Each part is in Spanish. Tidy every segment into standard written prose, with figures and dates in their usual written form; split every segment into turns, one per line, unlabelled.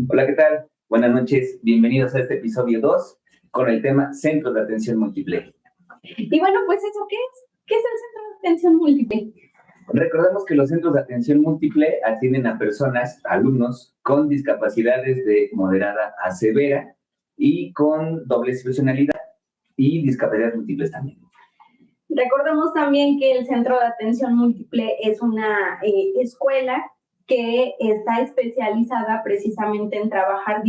Hola, ¿qué tal? Buenas noches, bienvenidos a este episodio 2 con el tema Centros de Atención Múltiple.
Y bueno, pues ¿eso qué es? ¿Qué es el Centro de Atención Múltiple?
Recordemos que los centros de atención múltiple atienden a personas, alumnos, con discapacidades de moderada a severa y con doble excepcionalidad y discapacidades múltiples también.
Recordemos también que el Centro de Atención Múltiple es una escuela que está especializada precisamente en trabajar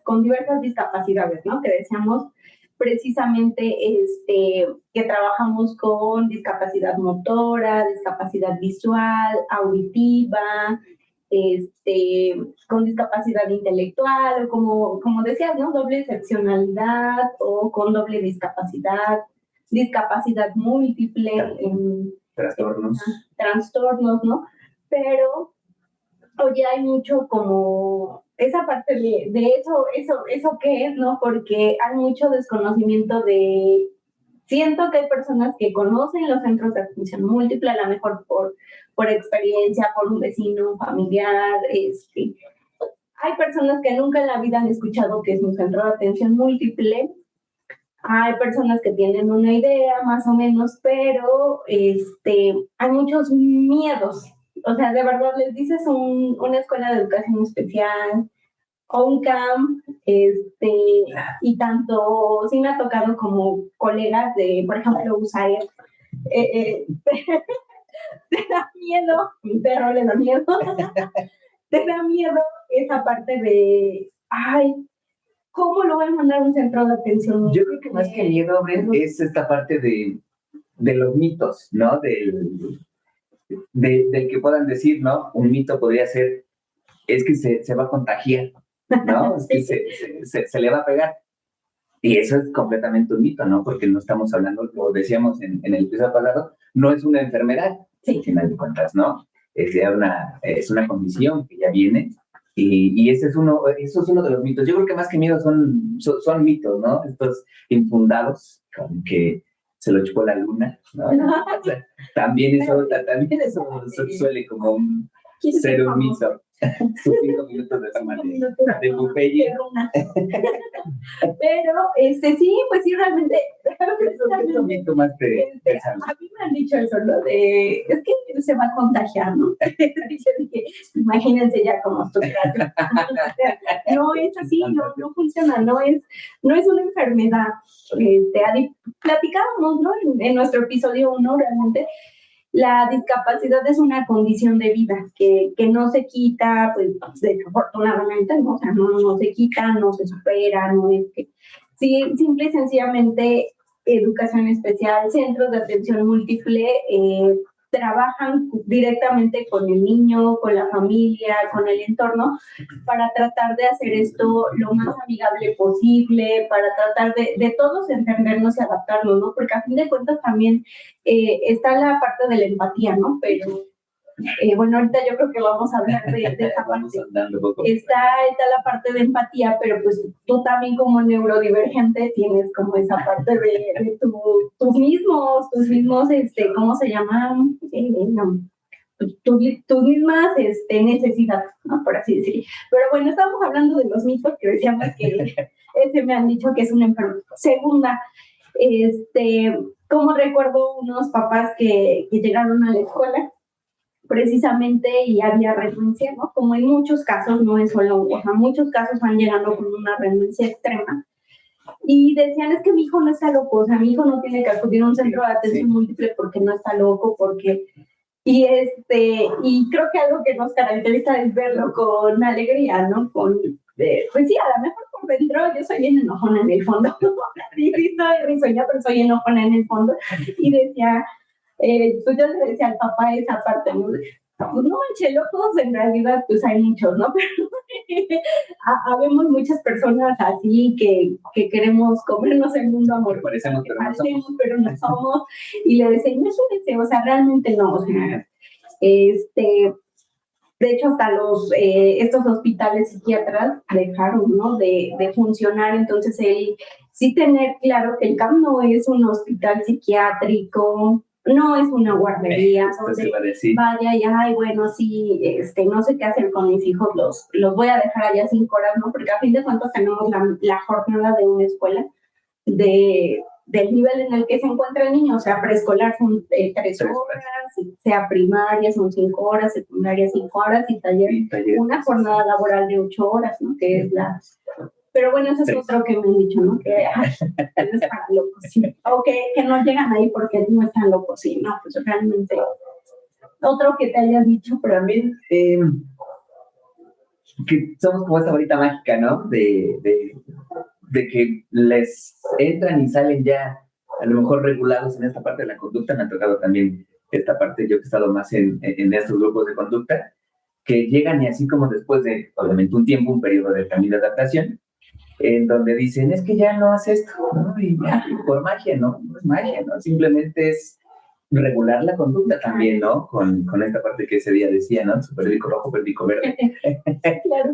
con diversas discapacidades, ¿no? Que decíamos precisamente que trabajamos con discapacidad motora, discapacidad visual, auditiva, con discapacidad intelectual, o como decías, ¿no? Doble excepcionalidad o con doble discapacidad múltiple, trastornos, ¿no? Pero oye, hay mucho como esa parte de eso qué es, ¿no? Porque hay mucho desconocimiento siento que hay personas que conocen los centros de atención múltiple, a lo mejor por experiencia, por un vecino, un familiar, hay personas que nunca en la vida han escuchado que es un centro de atención múltiple. Hay personas que tienen una idea más o menos, pero hay muchos miedos. O sea, de verdad les dices una escuela de educación especial o un camp, y tanto sí me ha tocado como colegas de, por ejemplo, USAID, te da miedo, mi perro le da miedo, te da miedo esa parte de, ay, ¿cómo lo voy a mandar a un centro de atención?
Yo creo que más que miedo, Bren, es esta parte de los mitos, ¿no? Del que puedan decir, ¿no? Un mito podría ser, es que se va a contagiar, ¿no? Es que se le va a pegar. Y eso es completamente un mito, ¿no? Porque no estamos hablando, lo decíamos en el episodio pasado, no es una enfermedad, al final de cuentas, ¿no? Es una condición que ya viene. Y eso es uno de los mitos. Yo creo que más que miedo son mitos, ¿no? Estos infundados, como que se lo chupó la luna, ¿no? O sea, también eso suele como ser un mito. Sus 5 minutos de fama de Popeye.
Pero, sí, pues sí, realmente.
¿Qué momento más
a mí me han dicho eso, ¿no? Es que se va a contagiar, ¿no? Imagínense ya cómo estoy. No es así, no funciona, no es una enfermedad. Platicábamos, ¿no? En nuestro episodio 1, realmente. La discapacidad es una condición de vida que no se quita, pues desafortunadamente, ¿no? O sea, no se quita, no se supera, no es que... Sí, simple y sencillamente, educación especial, centros de atención múltiple, trabajan directamente con el niño, con la familia, con el entorno, para tratar de hacer esto lo más amigable posible, para tratar de todos entendernos y adaptarnos, ¿no? Porque a fin de cuentas también está la parte de la empatía, ¿no? Pero bueno, ahorita yo creo que vamos a hablar de esa parte. Está la parte de empatía, pero pues tú también como neurodivergente tienes como esa parte de tus mismos, ¿cómo se llaman? Tus mismas necesidades, ¿no? Por así decirlo. Pero bueno, estamos hablando de los mitos que decíamos que me han dicho que es una enfermedad. Segunda, como recuerdo unos papás que llegaron a la escuela precisamente y había renuncia, ¿no? Como en muchos casos, no es solo, o sea, muchos casos van llegando con una renuncia extrema. Y decían, es que mi hijo no está loco, o sea, mi hijo no tiene que acudir a un centro de atención múltiple porque no está loco, porque... Y creo que algo que nos caracteriza es verlo con alegría, ¿no? Pues sí, a lo mejor por dentro yo soy bien enojona en el fondo. Sí, soy risueña, pero soy enojona en el fondo. Y decía, pues yo le decía al papá esa parte, ¿no? Pues no manches, locos, en realidad pues hay muchos, ¿no? Pero habemos muchas personas así que queremos comernos el mundo amor.
Parecemos,
pero no somos. Y le decía, imagínense, o sea, realmente no, o sea, de hecho, hasta estos hospitales psiquiatras dejaron, ¿no? de funcionar, entonces él sí tener claro que el CAM no es un hospital psiquiátrico, no es una guardería donde
decir.
vaya y, ay, bueno, sí, no sé qué hacer con mis hijos, los voy a dejar allá 5 horas, ¿no? Porque a fin de cuentas tenemos la jornada de una escuela del nivel en el que se encuentra el niño, o sea, preescolar son 3 horas, sea primaria son 5 horas, secundaria 5 horas y taller, una jornada laboral de 8 horas, ¿no? Que es la... Pero bueno, eso es otro que me han dicho, ¿no? Que es para locos, sí. O que no llegan ahí porque no están locos, sí, no, pues realmente. Otro que te haya dicho,
pero también que somos como esa varita mágica, ¿no? De que les entran y salen ya a lo mejor regulados en esta parte de la conducta. Me ha tocado también esta parte, yo que he estado más en estos grupos de conducta, que llegan y así como después de, obviamente, un tiempo, un periodo de cambio de adaptación, en donde dicen, es que ya no haces esto, ¿no? Y por magia, ¿no? No es magia, ¿no? Simplemente es regular la conducta también, ¿no? Con esta parte que ese día decía, ¿no? Superbico rojo, perbico verde.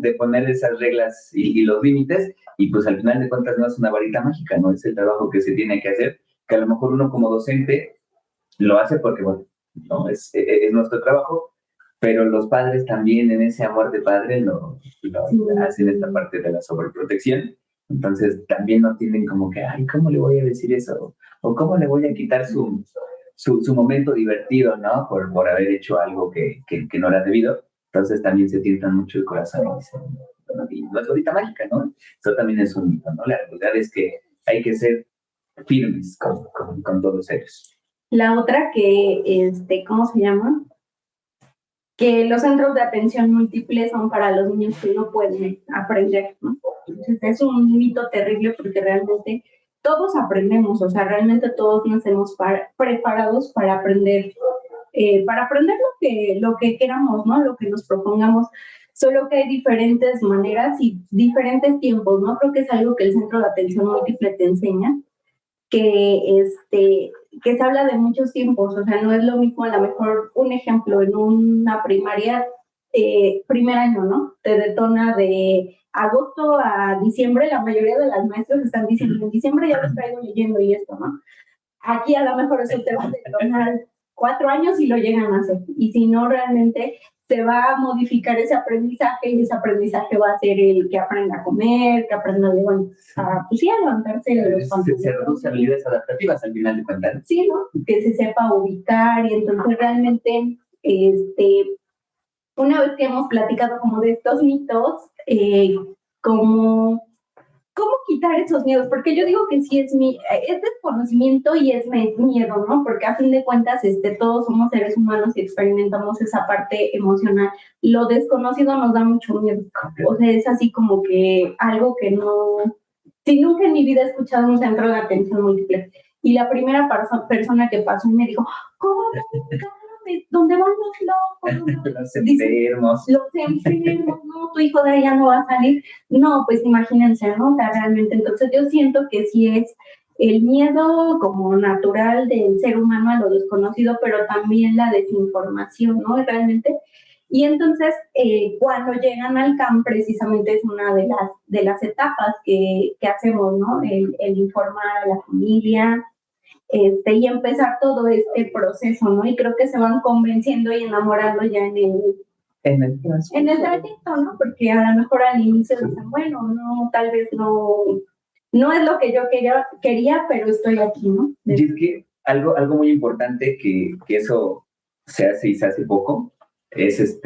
De poner esas reglas y los límites, y pues al final de cuentas no es una varita mágica, ¿no? Es el trabajo que se tiene que hacer, que a lo mejor uno como docente lo hace porque, bueno, no, es nuestro trabajo, pero los padres también en ese amor de padre lo hacen esta parte de la sobreprotección. Entonces también no tienen como que, ay, ¿cómo le voy a decir eso? O ¿cómo le voy a quitar su momento divertido, ¿no? Por haber hecho algo que no era debido. Entonces también se tientan mucho el corazón y dicen, bueno, y no es bolita mágica, ¿no? Eso también es un mito, ¿no? La realidad es que hay que ser firmes con todos ellos.
La otra que, ¿cómo se llama? Que los centros de atención múltiple son para los niños que no pueden aprender, ¿no? Entonces es un mito terrible porque realmente todos aprendemos, o sea, realmente todos nacemos preparados para aprender lo que queramos, ¿no? Lo que nos propongamos, solo que hay diferentes maneras y diferentes tiempos, ¿no? Creo que es algo que el centro de atención múltiple te enseña, que se habla de muchos tiempos, o sea, no es lo mismo, a lo mejor un ejemplo, en una primaria, primer año, ¿no? Te detona de agosto a diciembre, la mayoría de las maestras están diciendo, en diciembre ya los traigo leyendo y esto, ¿no? Aquí a lo mejor eso te va a detonar 4 años y lo llegan a hacer, y si no, realmente se va a modificar ese aprendizaje y ese aprendizaje va a ser el que aprenda a comer, que aprenda bueno, pues sí, a levantarse de los
pantalones. Se reducen habilidades adaptativas al final de cuentas.
Sí, ¿no? Que se sepa ubicar y entonces realmente, una vez que hemos platicado como de estos mitos, ¿cómo quitar esos miedos? Porque yo digo que sí es desconocimiento y es miedo, ¿no? Porque a fin de cuentas, todos somos seres humanos y experimentamos esa parte emocional. Lo desconocido nos da mucho miedo. O sea, es así como que algo que no... Si nunca en mi vida he escuchado un centro de atención múltiple. Y la primera persona que pasó y me dijo, ¿cómo? ¿Dónde van los locos?
Los enfermos.
Los enfermos, no, tu hijo de ahí ya no va a salir. No, pues imagínense, ¿no? O sea, realmente, entonces yo siento que sí es el miedo como natural del ser humano a lo desconocido, pero también la desinformación, ¿no? Realmente. Y entonces, cuando llegan al CAM, precisamente es una de las etapas que hacemos, ¿no? El informar a la familia, y empezar todo este proceso, ¿no? Y creo que se van convenciendo y enamorando ya en el trayecto, ¿no? Porque a lo mejor al inicio dicen, bueno, no, tal vez no es lo que yo quería, pero estoy aquí, ¿no?
Y es que algo muy importante que eso se hace y se hace poco es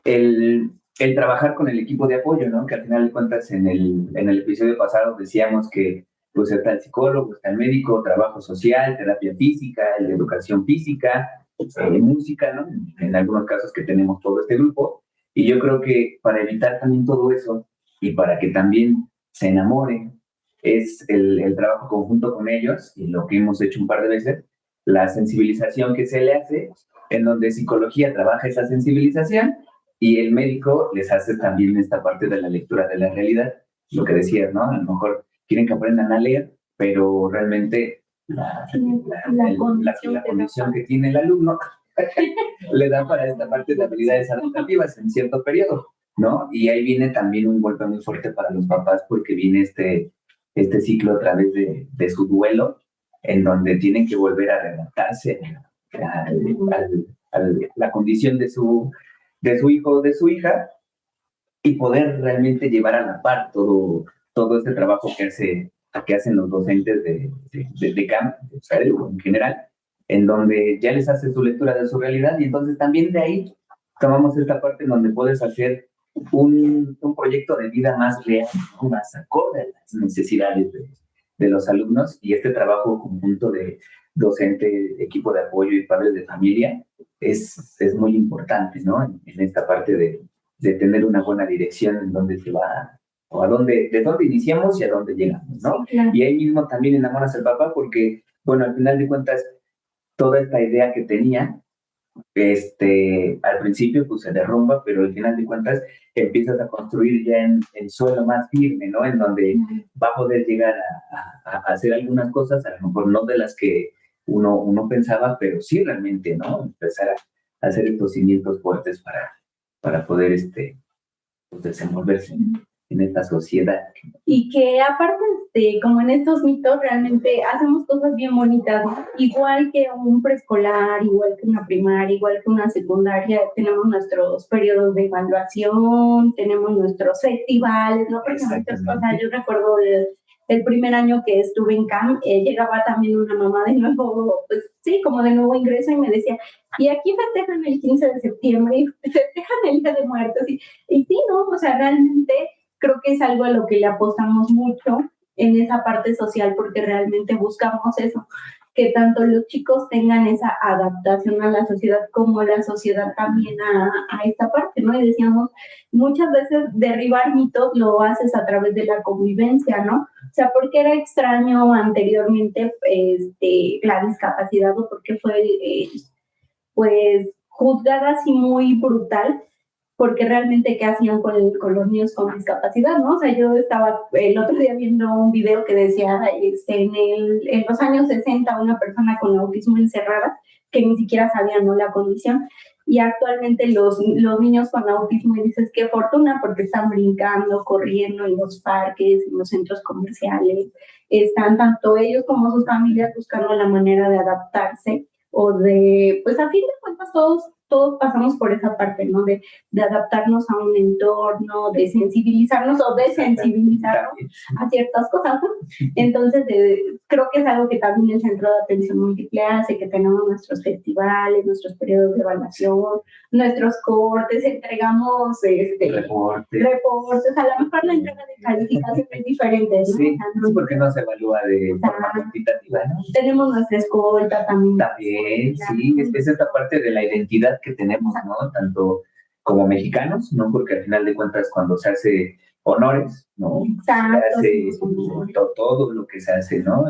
el trabajar con el equipo de apoyo, ¿no? Que al final de cuentas en el episodio pasado decíamos que pues está el psicólogo, está el médico, trabajo social, terapia física, el de educación física, música, ¿no? En algunos casos que tenemos todo este grupo. Y yo creo que para evitar también todo eso y para que también se enamoren, es el trabajo conjunto con ellos y lo que hemos hecho un par de veces, la sensibilización que se le hace, en donde psicología trabaja esa sensibilización y el médico les hace también esta parte de la lectura de la realidad, lo que decías, ¿no? A lo mejor quieren que aprendan a leer, pero realmente la condición que tiene el alumno le da para esta parte de habilidades adaptativas en cierto periodo, ¿no? Y ahí viene también un golpe muy fuerte para los papás porque viene este ciclo a través de su duelo, en donde tienen que volver a readaptarse a la condición de su hijo o de su hija, y poder realmente llevar a la par todo este trabajo que hacen los docentes de CAM, o sea, en general, en donde ya les hace su lectura de su realidad, y entonces también de ahí tomamos esta parte en donde puedes hacer un proyecto de vida más real, ¿no? Más acorde a las necesidades de los alumnos, y este trabajo conjunto de docente, equipo de apoyo y padres de familia es muy importante, ¿no? En esta parte de tener una buena dirección en dónde se va, o de dónde iniciamos y a dónde llegamos, ¿no?
Sí, claro.
Y ahí mismo también enamoras al papá porque, bueno, al final de cuentas, toda esta idea que tenía, al principio pues se derrumba, pero al final de cuentas empiezas a construir ya en suelo más firme, ¿no? En donde va a poder llegar a hacer algunas cosas, a lo mejor no de las que uno pensaba, pero sí realmente, ¿no? Empezar a hacer estos cimientos fuertes para poder pues, desenvolverse en esta sociedad.
Y que aparte, como en estos mitos, realmente hacemos cosas bien bonitas, ¿no? Igual que un preescolar, igual que una primaria, igual que una secundaria, tenemos nuestros periodos de evaluación, tenemos nuestros festivales, ¿no? Porque muchas cosas, yo recuerdo el primer año que estuve en CAM, llegaba también una mamá de nuevo, pues sí, como de nuevo ingreso, y me decía, y aquí festejan el 15 de septiembre, y festejan el Día de Muertos, y sí, ¿no? O sea, realmente creo que es algo a lo que le apostamos mucho en esa parte social, porque realmente buscamos eso, que tanto los chicos tengan esa adaptación a la sociedad como la sociedad también a esta parte, ¿no? Y decíamos, muchas veces derribar mitos lo haces a través de la convivencia, ¿no? O sea, porque era extraño anteriormente la discapacidad, o porque fue pues juzgada así muy brutal, porque realmente qué hacían con los niños con discapacidad, ¿no? O sea, yo estaba el otro día viendo un video que decía, en los años 60 una persona con autismo encerrada, que ni siquiera sabía, ¿no?, la condición, y actualmente los niños con autismo, y dices, qué fortuna, porque están brincando, corriendo en los parques, en los centros comerciales, están tanto ellos como sus familias buscando la manera de adaptarse, o de, pues a fin de cuentas todos pasamos por esa parte, ¿no? De adaptarnos a un entorno, de sensibilizarnos o desensibilizarnos a ciertas cosas, ¿no? Entonces, creo que es algo que también el Centro de Atención Múltiple hace, que tenemos nuestros festivales, nuestros periodos de evaluación, nuestros cortes, entregamos reportes, a lo mejor la entrega de calificación es diferente, ¿no?
Sí, sí, porque no se evalúa de forma cuantitativa, ¿no?
Tenemos nuestra escolta también.
También, sí, es esta parte de la identidad que tenemos, ¿no? Tanto como mexicanos, ¿no? Porque al final de cuentas cuando se hace honores, ¿no?
Exacto,
se hace todo lo que se hace, ¿no?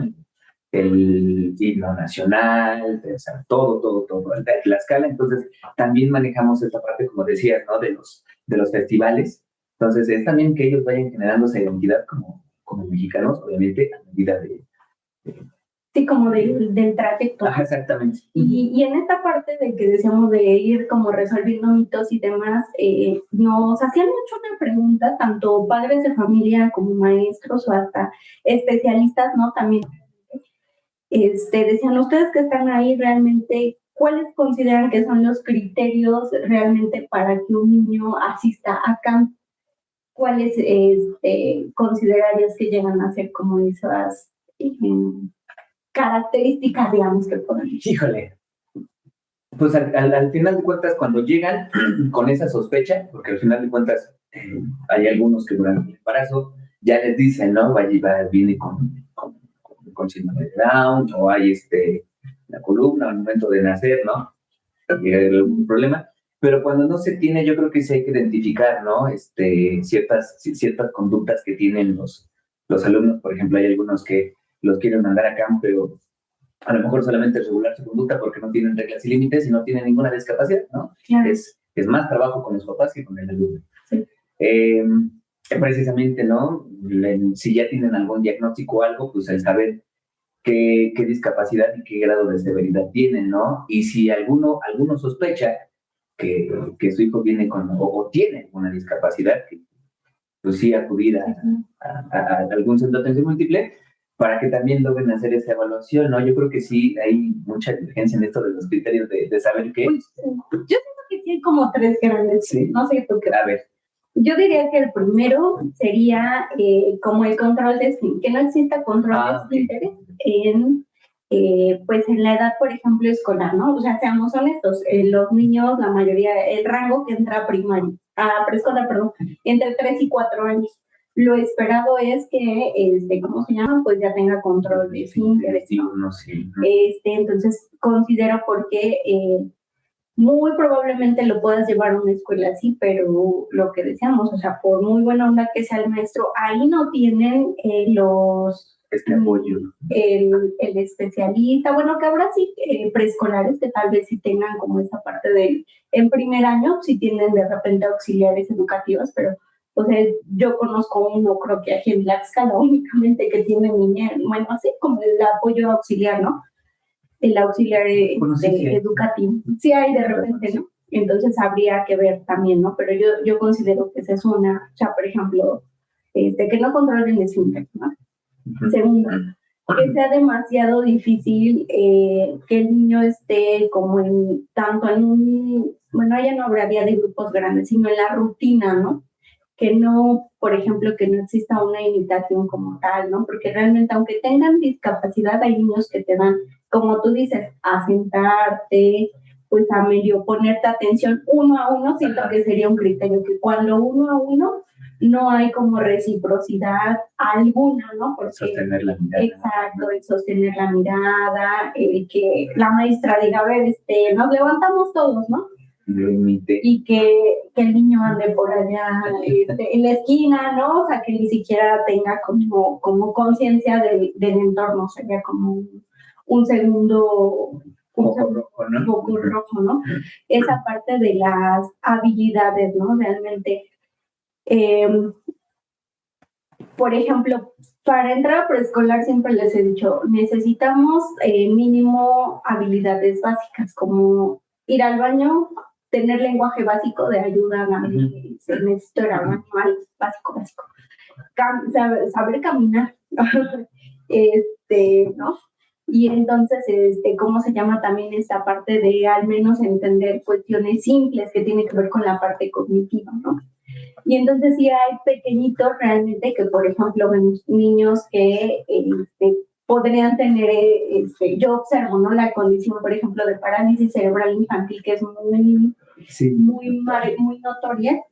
El himno nacional, o sea, todo, la escala. Entonces, también manejamos esta parte, como decías, ¿no? De los festivales. Entonces, es también que ellos vayan generando esa identidad como mexicanos, obviamente, a medida de
sí, como del trayecto.
Ajá, exactamente.
Y en esta parte de que decíamos de ir como resolviendo mitos y demás, nos hacían mucho una pregunta, tanto padres de familia como maestros o hasta especialistas, ¿no? También decían, ustedes que están ahí realmente, ¿cuáles consideran que son los criterios realmente para que un niño asista a camp? ¿Cuáles considerarías que llegan a ser como esas características, digamos, que pueden?
Híjole, pues al final de cuentas, cuando llegan con esa sospecha, porque al final de cuentas hay algunos que durante el embarazo ya les dicen, ¿no? Viene con síndrome de Down, o hay la columna al momento de nacer, ¿no? Llega algún problema. Pero cuando no se tiene, yo creo que sí hay que identificar, ¿no? Ciertas conductas que tienen los alumnos. Por ejemplo, hay algunos que los quieren mandar a campo, pero a lo mejor solamente regular su conducta porque no tienen reglas y límites y no tienen ninguna discapacidad, ¿no?
Claro.
Es más trabajo con los papás que con el alumno.
Sí.
Precisamente, ¿no? Si ya tienen algún diagnóstico o algo, pues el saber qué discapacidad y qué grado de severidad tienen, ¿no? Y si alguno sospecha que su hijo viene o tiene alguna discapacidad, pues sí acudir a algún centro de atención múltiple, para que también logren hacer esa evaluación, ¿no? Yo creo que sí hay mucha divergencia en esto de los criterios de saber qué.
Pues, yo siento que sí hay como tres grandes,
sí.
No sé tú qué.
A ver.
Yo diría que el primero sería como el control de esfínteres, que no exista control de esfínteres en, pues en la edad, por ejemplo, escolar, ¿no? O sea, seamos honestos, los niños, la mayoría, el rango que entra a preescolar, perdón, entre 3 y 4 años. Lo esperado es que, ¿cómo se llama? Pues ya tenga control de esfínteres, ¿no?
Sí.
Entonces, considero porque muy probablemente lo puedas llevar a una escuela así, pero lo que decíamos, o sea, por muy buena onda que sea el maestro, ahí no tienen
apoyo.
El especialista, bueno, que habrá sí preescolares que tal vez sí tengan como esa parte en primer año, sí tienen de repente auxiliares educativos, pero o sea, yo conozco uno, creo que aquí en Tlaxcala únicamente que tiene niña, bueno, así como el apoyo auxiliar, ¿no? El auxiliar educativo. Sí hay de repente, ¿no? Entonces habría que ver también, ¿no? Pero yo considero que esa es una, o sea, por ejemplo, que no controlen el esfínter, ¿no? Segundo, que sea demasiado difícil que el niño esté como tanto en bueno, ya no habría de grupos grandes, sino en la rutina, ¿no? Que no, por ejemplo, que no exista una imitación como tal, ¿no? Porque realmente, aunque tengan discapacidad, hay niños que te dan, como tú dices, a sentarte, pues a medio ponerte atención uno a uno, siento que sería un criterio que cuando uno a uno no hay como reciprocidad alguna, ¿no?
Porque, sostener la mirada.
Exacto, el sostener la mirada, el que la maestra diga, a ver, nos levantamos todos, ¿no? Y que el niño ande por allá en la esquina, ¿no? O sea, que ni siquiera tenga como conciencia del entorno, sería como un segundo foco rojo, ¿no? Esa parte de las habilidades, ¿no? Realmente, por ejemplo, para entrar a preescolar siempre les he dicho, necesitamos mínimo habilidades básicas, como ir al baño, tener lenguaje básico de ayuda a nadie, se necesita ir al baño, básico. Saber caminar, ¿no? Y entonces, ¿cómo se llama también esta parte de al menos entender cuestiones simples que tienen que ver con la parte cognitiva, ¿no? Y entonces sí hay pequeñitos realmente que, por ejemplo, vemos niños que podrían tener, yo observo, ¿no? La condición, por ejemplo, de parálisis cerebral infantil, que es muy notoria,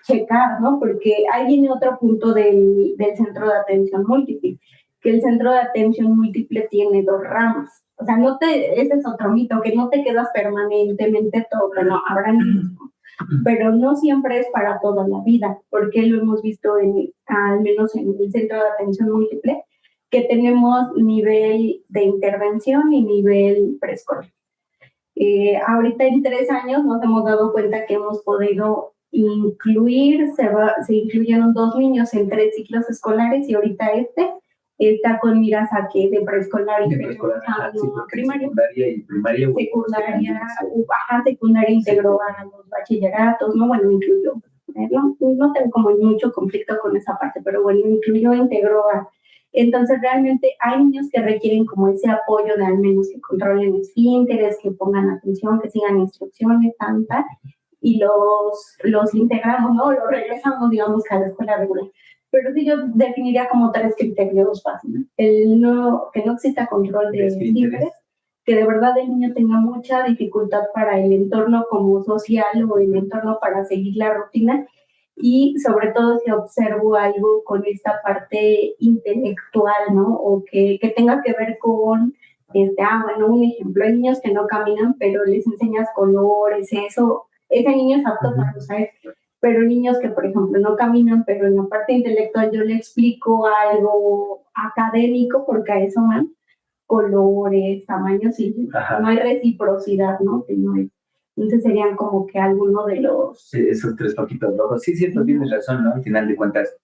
checar, ¿no? Porque ahí viene otro punto del centro de atención múltiple, que el centro de atención múltiple tiene 2 ramas. O sea, ese es otro mito, que no te quedas permanentemente todo, no, habrá niños, pero no siempre es para toda la vida, porque lo hemos visto al menos en el centro de atención múltiple, que tenemos nivel de intervención y nivel preescolar. Ahorita en 3 años nos hemos dado cuenta que hemos podido incluir, se incluyeron 2 niños en 3 ciclos escolares y ahorita está con miras a que de preescolar y
primaria.
Secundaria integró a los bachilleratos, ¿no? Bueno, incluyó, no tengo como mucho conflicto con esa parte, pero bueno, integró a... Entonces, realmente hay niños que requieren como ese apoyo de al menos que controlen esfínteres, que pongan atención, que sigan instrucciones, y los integramos, ¿no? Los regresamos, digamos, a la escuela regular. Pero sí yo definiría como 3 criterios fáciles. Que no exista control de esfínteres, que de verdad el niño tenga mucha dificultad para el entorno como social o el entorno para seguir la rutina, y sobre todo si observo algo con esta parte intelectual, ¿no? O que tenga que ver con, bueno, un ejemplo, hay niños que no caminan, pero les enseñas colores, ese niño es apto para usar, pero niños que, por ejemplo, no caminan, pero en la parte intelectual yo le explico algo académico, porque a eso van, colores, tamaños, y no hay reciprocidad, ¿no? Que no hay. Entonces serían como que alguno de los...
Esos 3 poquitos rojos. Sí, cierto, tienes razón, ¿no? Al final de cuentas,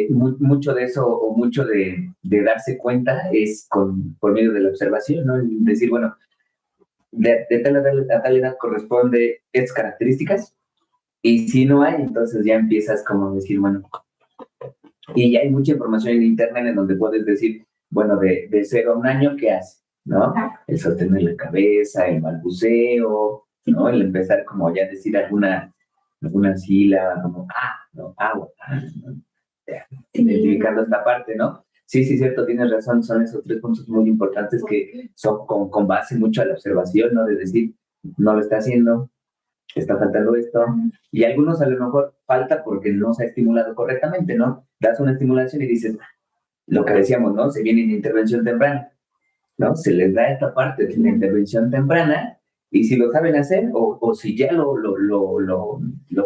mucho de eso o mucho de darse cuenta es por medio de la observación, ¿no? Decir, bueno, de tal edad corresponde estas características, y si no hay, entonces ya empiezas como a decir, bueno, Y ya hay mucha información en internet en donde puedes decir, bueno, de 0 a 1 año, ¿qué hace? ¿No? El sostener la cabeza, el balbuceo, ¿no? El empezar como ya a decir alguna sílaba, como, no, agua, ¿no? Identificando esta parte, ¿no? Sí, cierto, tienes razón, son esos 3 puntos muy importantes que son con base mucho a la observación, ¿no? De decir, no lo está haciendo, está faltando esto, y algunos a lo mejor falta porque no se ha estimulado correctamente, ¿no? Das una estimulación y dices, lo que decíamos, ¿no? Se viene en intervención temprana, ¿no? Se les da esta parte de la intervención temprana, y si lo saben hacer, o si ya lo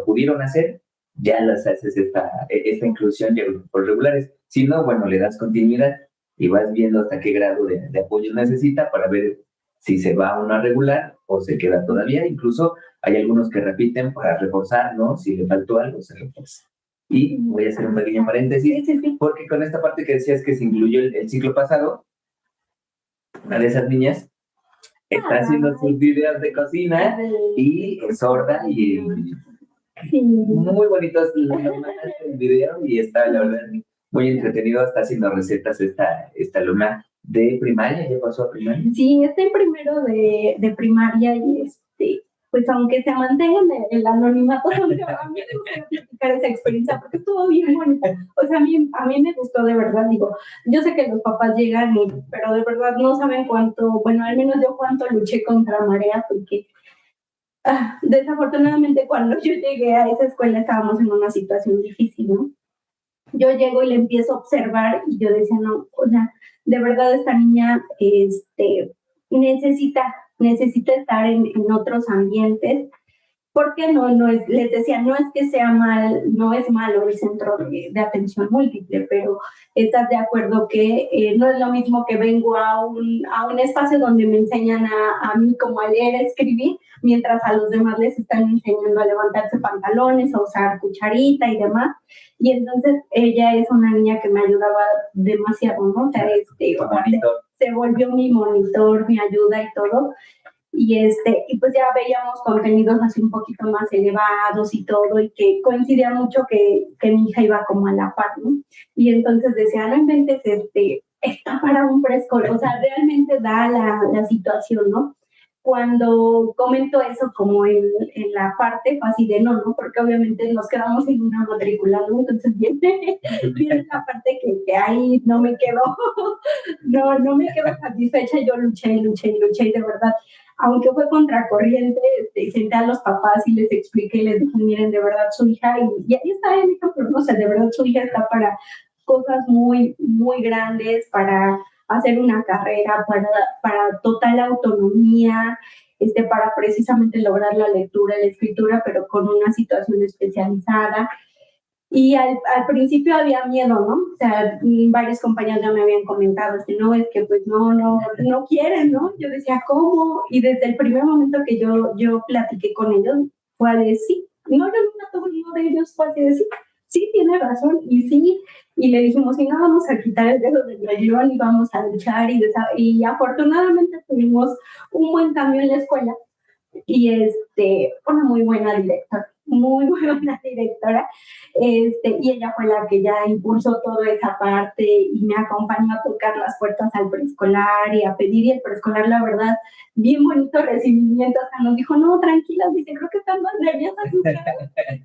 pudieron hacer, ya las haces esta inclusión ya por regulares. Si no, bueno, le das continuidad y vas viendo hasta qué grado de apoyo necesita para ver si se va a una regular o se queda todavía. Incluso hay algunos que repiten para reforzar, ¿no? Si le faltó algo, se refuerza. Y voy a hacer un pequeño paréntesis, porque con esta parte que decías que se incluyó el ciclo pasado, una de esas niñas está haciendo sus videos de cocina y es sorda y muy bonitos el video y está, la verdad, muy entretenido. Está haciendo recetas esta alumna de primaria, ¿ya pasó a primaria?
Sí, está en primero de primaria y pues aunque se mantengan el anonimato, a mí me gusta platicar esa experiencia porque estuvo bien bonita. O sea, a mí me gustó de verdad, digo, yo sé que los papás llegan, pero de verdad no saben cuánto, bueno, al menos yo cuánto luché contra marea porque desafortunadamente cuando yo llegué a esa escuela estábamos en una situación difícil, ¿no? Yo llego y le empiezo a observar y yo decía, no, o sea, de verdad esta niña necesita estar en otros ambientes, porque no es, les decía, no es que sea no es malo el centro de atención múltiple, pero estás de acuerdo que no es lo mismo que vengo a un espacio donde me enseñan a mí como a leer, a escribir, mientras a los demás les están enseñando a levantarse pantalones, a usar cucharita y demás. Y entonces ella es una niña que me ayudaba demasiado, ¿no? O sea, se volvió mi monitor, mi ayuda y todo. Y pues ya veíamos contenidos así un poquito más elevados y todo, y que coincidía mucho que mi hija iba como a la par, ¿no? Y entonces decía, no inventes, está para un preescolar, o sea, realmente da la situación, ¿no? Cuando comento eso como en la parte fácil de no, porque obviamente nos quedamos en una matrícula, ¿no? Entonces viene la parte que ahí no me quedo, no me quedo satisfecha, yo luché y de verdad, aunque fue contracorriente, senté a los papás y les expliqué y les dije, miren, de verdad su hija, y ahí está el ejemplo, no sé, de verdad su hija está para cosas muy, muy grandes, para hacer una carrera, para total autonomía, para precisamente lograr la lectura, la escritura, pero con una situación especializada. Y al principio había miedo, ¿no? O sea, varios compañeros ya me habían comentado, no, es que pues no quieren, ¿no? Yo decía, ¿cómo? Y desde el primer momento que yo platiqué con ellos, fue a decir, no, todo uno de ellos fue a decir, sí, tiene razón, y sí, y le dijimos, y no vamos a quitar el dedo del renglón y vamos a luchar, y afortunadamente tuvimos un buen cambio en la escuela, y una muy buena directora, y ella fue la que ya impulsó toda esa parte y me acompañó a tocar las puertas al preescolar y a pedir, y el preescolar, la verdad, bien bonito recibimiento, hasta nos dijo, no, tranquilas, dice, creo que están más nerviosas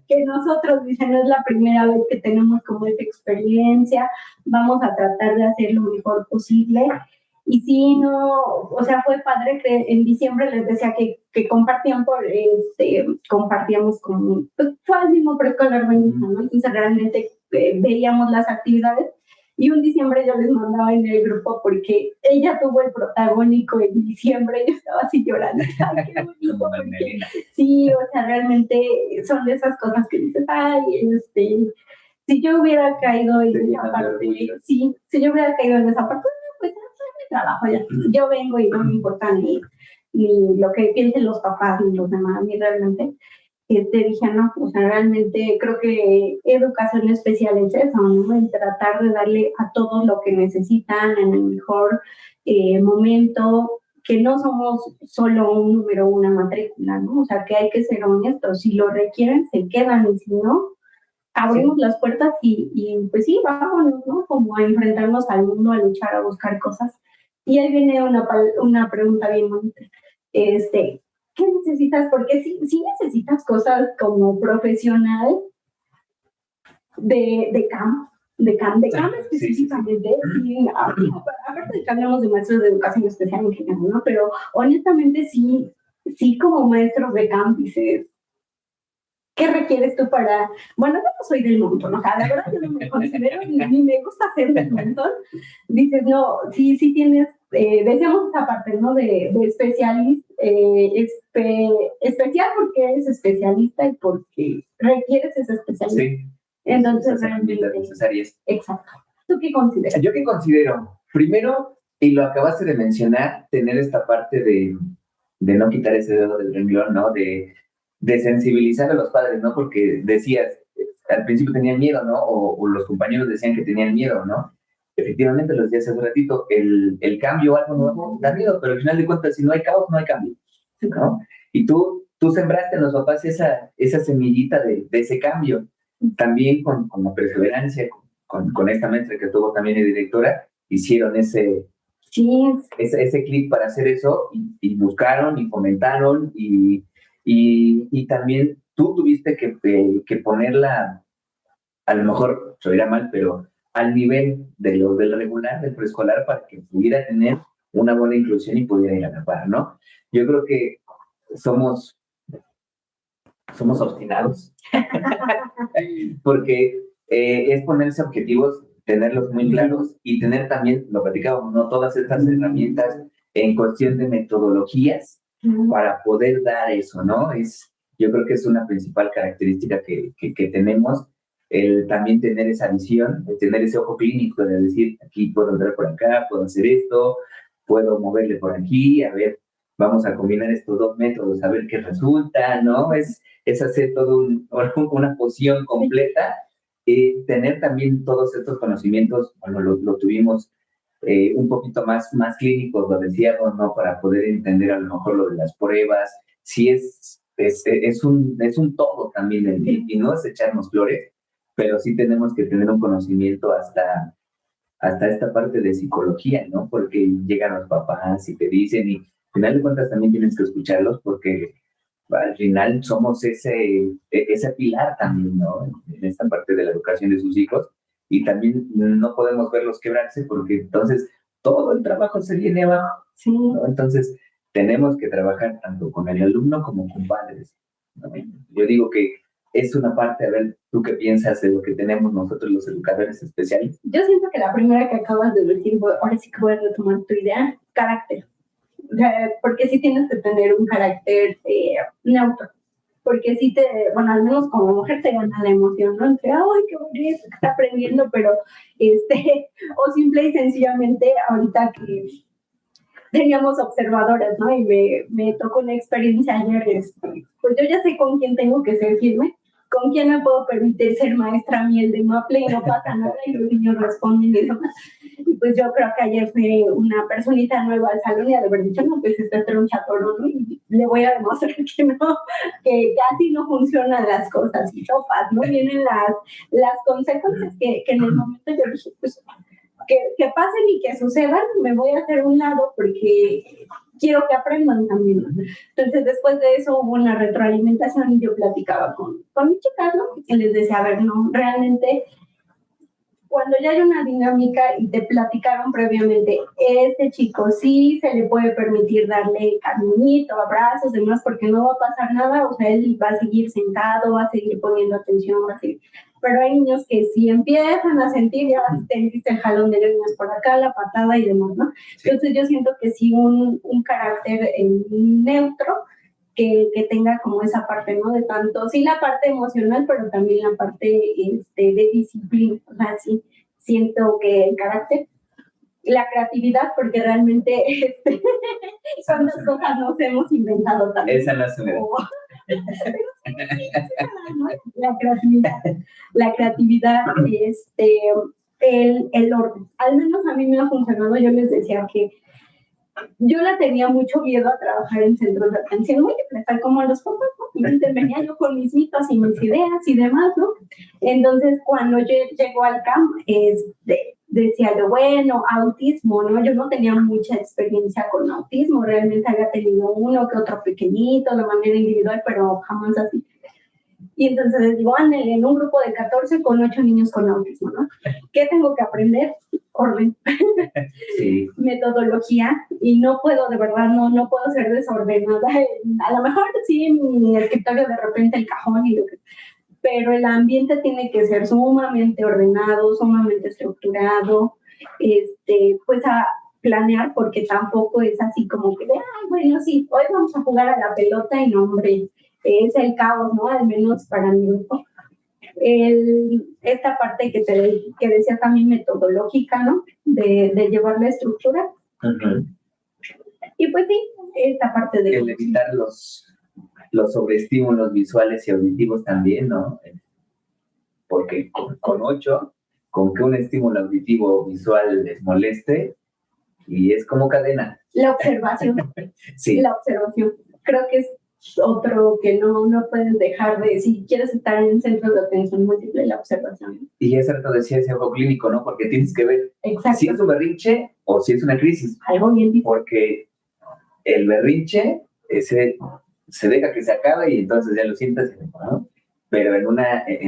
que nosotros, dice, no es la primera vez que tenemos como esta experiencia, vamos a tratar de hacer lo mejor posible. Y sí, no, o sea, fue padre que en diciembre les decía que compartíamos con, pues fue al mismo preescolar buenísimo, ¿no? Entonces realmente veíamos las actividades, y un diciembre yo les mandaba en el grupo porque ella tuvo el protagónico en diciembre, yo estaba así llorando, ay, qué bonito, porque sí, o sea, realmente son de esas cosas que dices, ay, si yo hubiera caído en esa parte, sí, si yo hubiera caído en esa parte, pues trabajo ya. Yo vengo y no me importa ni lo que piensen los papás ni los demás, ni realmente. Dije, no, o sea, realmente creo que educación especial es eso, ¿no? En tratar de darle a todos lo que necesitan en el mejor momento, que no somos solo un número, una matrícula, ¿no? O sea, que hay que ser honestos, si lo requieren, se quedan, y si no, abrimos las puertas y pues sí, vámonos, ¿no? Como a enfrentarnos al mundo, a luchar, a buscar cosas. Y ahí viene una pregunta bien bonita. ¿Qué necesitas? Porque sí necesitas cosas como profesional de campo, de campo específicamente. Sí. Aparte de que hablamos de maestros de educación especial en general, ¿no? Pero honestamente sí como maestros de campo dices, ¿qué requieres tú para...? Bueno, yo no soy del montón, o sea, la verdad yo no me considero, ni me gusta ser del montón. Dices, no, sí tienes, decíamos esa parte, ¿no? De especialista, especial porque eres especialista y porque requieres esa especialidad.
Sí.
Entonces, realmente...
necesarias.
Exacto. ¿Tú qué consideras?
Yo qué considero, primero, y lo acabaste de mencionar, tener esta parte de no quitar ese dedo del renglón, ¿no? De sensibilizar a los padres, ¿no? Porque decías, al principio tenían miedo, ¿no? O los compañeros decían que tenían miedo, ¿no? Efectivamente, lo decías hace un ratito, el cambio, algo nuevo, da miedo, pero al final de cuentas, si no hay caos, no hay cambio, ¿no? Y tú sembraste en los papás esa semillita de ese cambio, también con la perseverancia, con esta maestra que tuvo también de directora, hicieron ese clic para hacer eso y buscaron y fomentaron y también tú tuviste que ponerla, a lo mejor se oirá mal, pero al nivel del regular, del preescolar, para que pudiera tener una buena inclusión y pudiera ir a la par, ¿no? Yo creo que somos obstinados, porque es ponerse objetivos, tenerlos muy claros y tener también, lo platicábamos, ¿no? Todas estas herramientas en cuestión de metodologías para poder dar eso, ¿no? Yo creo que es una principal característica que tenemos, el también tener esa visión, el tener ese ojo clínico de decir, aquí puedo entrar por acá, puedo hacer esto, puedo moverle por aquí, a ver, vamos a combinar estos dos métodos, a ver qué resulta, ¿no? Es hacer todo una poción completa y tener también todos estos conocimientos, bueno, lo tuvimos un poquito más clínicos, lo decíamos, ¿no? Para poder entender a lo mejor lo de las pruebas, si es un todo también, y no es echarnos flores, pero sí tenemos que tener un conocimiento hasta esta parte de psicología, ¿no? Porque llegan los papás y te dicen, y al final de cuentas también tienes que escucharlos porque al final somos ese pilar también, ¿no? En esta parte de la educación de sus hijos y también no podemos verlos quebrarse porque entonces todo el trabajo se viene abajo,
sí.
¿no? Entonces tenemos que trabajar tanto con el alumno como con padres, ¿no? Yo digo que es una parte, a ver, ¿tú qué piensas de lo que tenemos nosotros los educadores especiales?
Yo siento que la primera que acabas de decir, ahora sí que voy a retomar tu idea, carácter. Porque sí tienes que tener un carácter neutro, porque sí bueno, al menos como mujer te gana la emoción, ¿no? Entre, ay, qué bonito, que está aprendiendo, pero, o simple y sencillamente, ahorita que teníamos observadoras, ¿no? Y me tocó una experiencia ayer, pues yo ya sé con quién tengo que ser firme, con quién me puedo permitir ser maestra miel de maple y no pasa nada y los niños responden y demás. Y pues yo creo que ayer fue una personita nueva al salón y de haber dicho, no, pues está tronchatoro, ¿no? Y le voy a demostrar que no, que así no funcionan las cosas y sopas, ¿no? Vienen las consecuencias que en el momento yo dije, pues que pasen y que sucedan, me voy a hacer un lado porque quiero que aprendan también. Entonces, después de eso hubo una retroalimentación y yo platicaba con mis chicas, ¿no? Y les decía, a ver, no, realmente, cuando ya hay una dinámica y te platicaron previamente, este chico sí se le puede permitir darle cariñito, abrazos, demás, porque no va a pasar nada, o sea, él va a seguir sentado, va a seguir poniendo atención, va a seguir. Pero hay niños que sí empiezan a sentir, ya sentiste el jalón de greñas por acá, la patada y demás, ¿no? Entonces yo siento que sí un carácter neutro que tenga como esa parte, ¿no? De tanto, sí la parte emocional, pero también la parte de disciplina, o sea, sí siento que el carácter, la creatividad, porque realmente son dos cosas nos hemos inventado también.
Esa no se me da.
La creatividad, el orden. Al menos a mí me ha funcionado. Yo les decía que yo la tenía mucho miedo a trabajar en centros de atención múltiple, tal como los papás, ¿no? Y venía yo con mis mitos y mis ideas y demás, ¿no? Entonces, cuando yo llego al camp, decía yo, bueno, autismo, ¿no? Yo no tenía mucha experiencia con autismo, realmente había tenido uno que otro pequeñito de manera individual, pero jamás así. Y entonces les digo, ándale, en un grupo de 14 con 8 niños con autismo, ¿no? ¿Qué tengo que aprender? Orden,
Sí.
metodología, y no puedo, de verdad, no puedo ser desordenada. A lo mejor sí en mi escritorio de repente el cajón y lo que, pero el ambiente tiene que ser sumamente ordenado, sumamente estructurado, pues a planear, porque tampoco es así como que, ay, bueno, sí, hoy vamos a jugar a la pelota y no, hombre, es el caos, ¿no? Al menos para mi grupo. Esta parte que decía también metodológica, ¿no? De llevar la estructura.
Uh-huh.
Y pues sí, esta parte de...
El evitar los sobreestímulos visuales y auditivos también, ¿no? Porque con 8, con que un estímulo auditivo o visual les moleste, y es como cadena.
La observación.
Sí.
La observación. Creo que es otro que no puedes dejar de, si quieres estar en centros de atención múltiple, la observación.
Y es cierto, decía ese ojo clínico, ¿no? Porque tienes que ver si es un berrinche o si es una crisis.
Algo bien difícil.
Porque el berrinche ese se deja que se acabe y entonces ya lo sientas, ¿no? Pero en